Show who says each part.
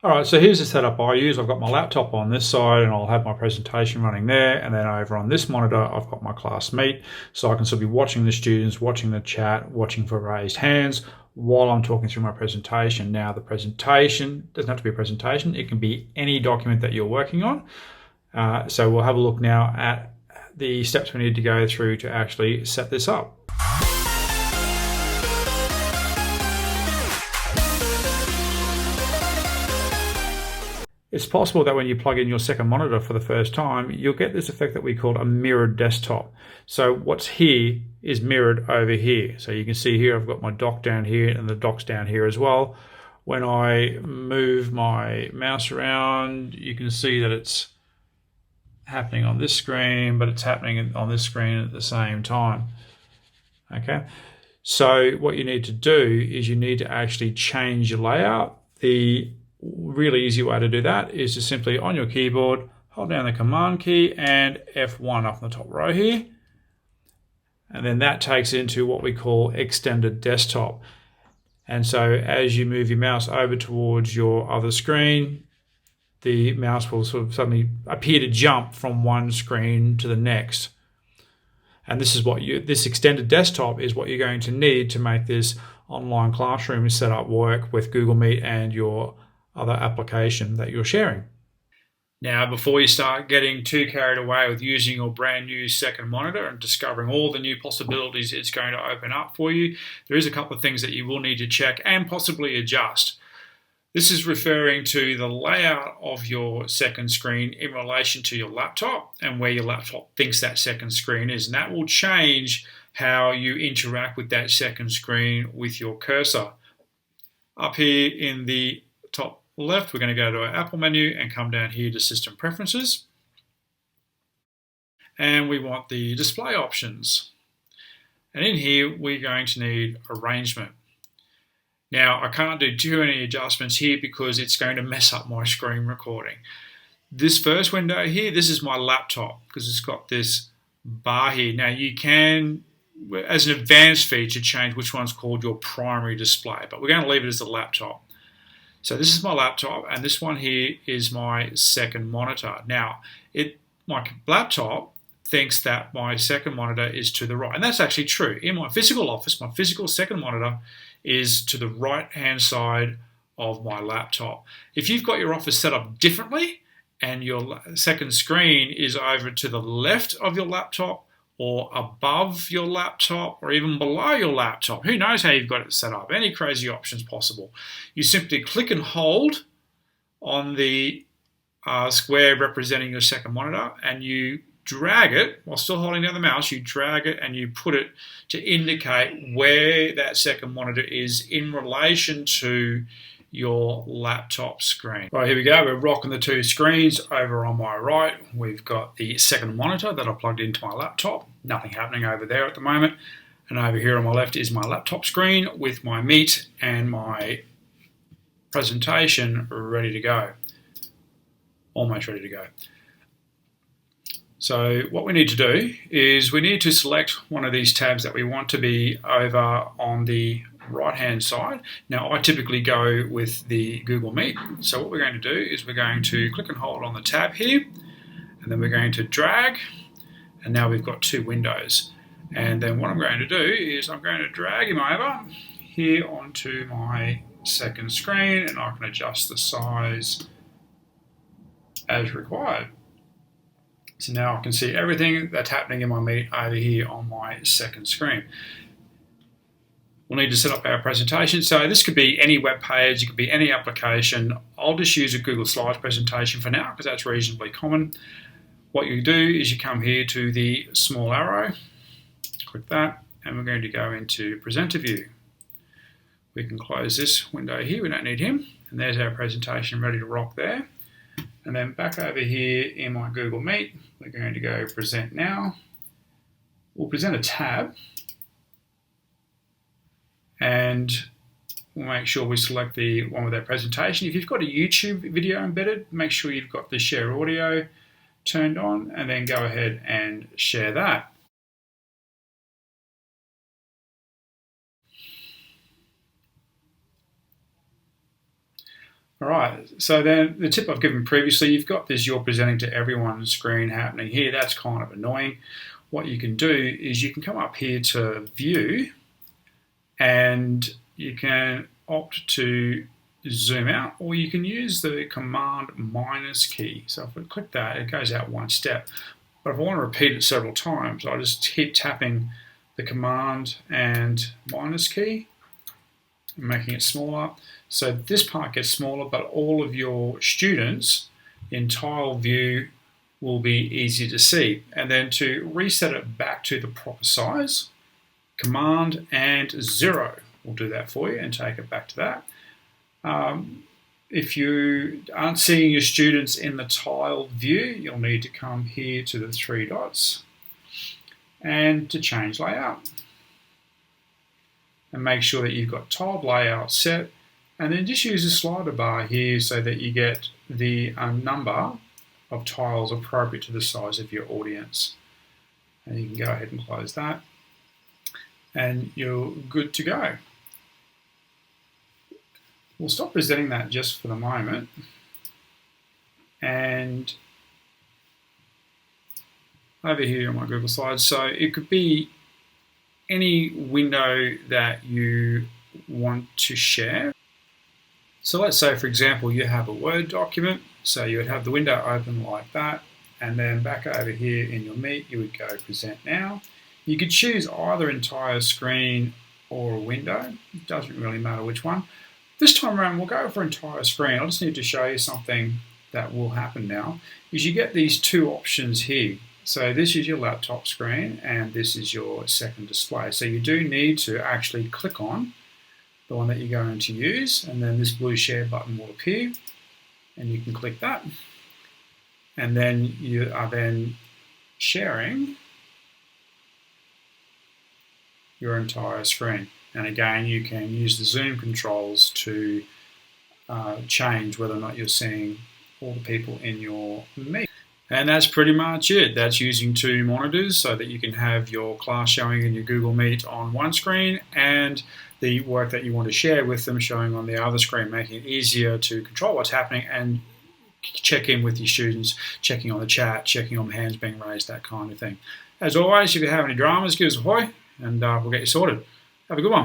Speaker 1: All right, so here's the setup I use. I've got my laptop on this side and I'll have my presentation running there. And then over on this monitor, I've got my class meet. So I can still be watching the students, watching the chat, watching for raised hands while I'm talking through my presentation. Now, the presentation doesn't have to be a presentation. It can be any document that you're working on. So we'll have a look now at the steps we need to go through to actually set this up. It's possible that when you plug in your second monitor for the first time, you'll get this effect that we call a mirrored desktop. So what's here is mirrored over here. So you can see here I've got my dock down here and the dock's down here as well. When I move my mouse around, you can see that it's happening on this screen, but it's happening on this screen at the same time. Okay, so what you need to do is you need to actually change your layout. The really easy way to do that is to simply on your keyboard hold down the command key and F1 up in the top row here, and then that takes into what we call extended desktop. And so as you move your mouse over towards your other screen, the mouse will sort of suddenly appear to jump from one screen to the next. And this is this extended desktop is what you're going to need to make this online classroom setup work with Google Meet and your other application that you're sharing. Now, before you start getting too carried away with using your brand new second monitor and discovering all the new possibilities it's going to open up for you, there is a couple of things that you will need to check and possibly adjust. This is referring to the layout of your second screen in relation to your laptop and where your laptop thinks that second screen is. And that will change how you interact with that second screen with your cursor. Up here in the top left, we're going to go to our Apple menu and come down here to System Preferences. And we want the display options. And in here, we're going to need Arrangement. Now, I can't do too many adjustments here because it's going to mess up my screen recording. This first window here, this is my laptop because it's got this bar here. Now, you can, as an advanced feature, change which one's called your primary display, but we're going to leave it as the laptop. So this is my laptop, and this one here is my second monitor. Now, my laptop thinks that my second monitor is to the right, and that's actually true. In my physical office, my physical second monitor is to the right-hand side of my laptop. If you've got your office set up differently and your second screen is over to the left of your laptop or above your laptop or even below your laptop, who knows how you've got it set up, any crazy options possible. You simply click and hold on the square representing your second monitor and you drag it, while still holding down the mouse, you drag it and you put it to indicate where that second monitor is in relation to your laptop screen. Right, here we go. We're rocking the two screens. Over on my right, we've got the second monitor that I plugged into my laptop. Nothing happening over there at the moment. And over here on my left is my laptop screen with my Meet and my presentation ready to go. Almost ready to go. So what we need to do is we need to select one of these tabs that we want to be over on the right-hand side. Now, I typically go with the Google Meet. So what we're going to do is we're going to click and hold on the tab here, and then we're going to drag, and now we've got two windows. And then what I'm going to do is I'm going to drag him over here onto my second screen, and I can adjust the size as required. So now I can see everything that's happening in my Meet over here on my second screen. We'll need to set up our presentation. So this could be any web page, it could be any application. I'll just use a Google Slides presentation for now because that's reasonably common. What you do is you come here to the small arrow, click that, and we're going to go into Presenter View. We can close this window here, we don't need him. And there's our presentation ready to rock there. And then back over here in my Google Meet, we're going to go Present Now. We'll present a tab and we'll make sure we select the one with our presentation. If you've got a YouTube video embedded, make sure you've got the Share Audio turned on and then go ahead and share that. All right, so then the tip I've given previously, you've got this you're presenting to everyone screen happening here. That's kind of annoying. What you can do is you can come up here to View and you can opt to zoom out, or you can use the Command minus key. So if we click that, it goes out one step. But if I want to repeat it several times, I just keep tapping the Command and minus key, making it smaller. So this part gets smaller, but all of your students in tile view will be easy to see. And then to reset it back to the proper size, Command and 0 will do that for you and take it back to that. If you aren't seeing your students in the tile view, you'll need to come here to the three dots and to change layout. And make sure that you've got tiled layout set, and then just use the slider bar here so that you get the number of tiles appropriate to the size of your audience. And you can go ahead and close that, and you're good to go. We'll stop presenting that just for the moment, and over here on my Google Slides, so it could be any window that you want to share. So let's say, for example, you have a Word document, so you would have the window open like that, and then back over here in your Meet, you would go Present Now. You could choose either entire screen or a window. It doesn't really matter which one. This time around, we'll go for entire screen. I just need to show you something that will happen now, is you get these two options here. So this is your laptop screen and this is your second display. So you do need to actually click on the one that you're going to use, and then this blue share button will appear and you can click that. And then you are then sharing your entire screen. And again, you can use the zoom controls to change whether or not you're seeing all the people in your Meet. And that's pretty much it. That's using two monitors so that you can have your class showing in your Google Meet on one screen and the work that you want to share with them showing on the other screen, making it easier to control what's happening and check in with your students, checking on the chat, checking on hands being raised, that kind of thing. As always, if you have any dramas, give us a hoy and we'll get you sorted. Have a good one.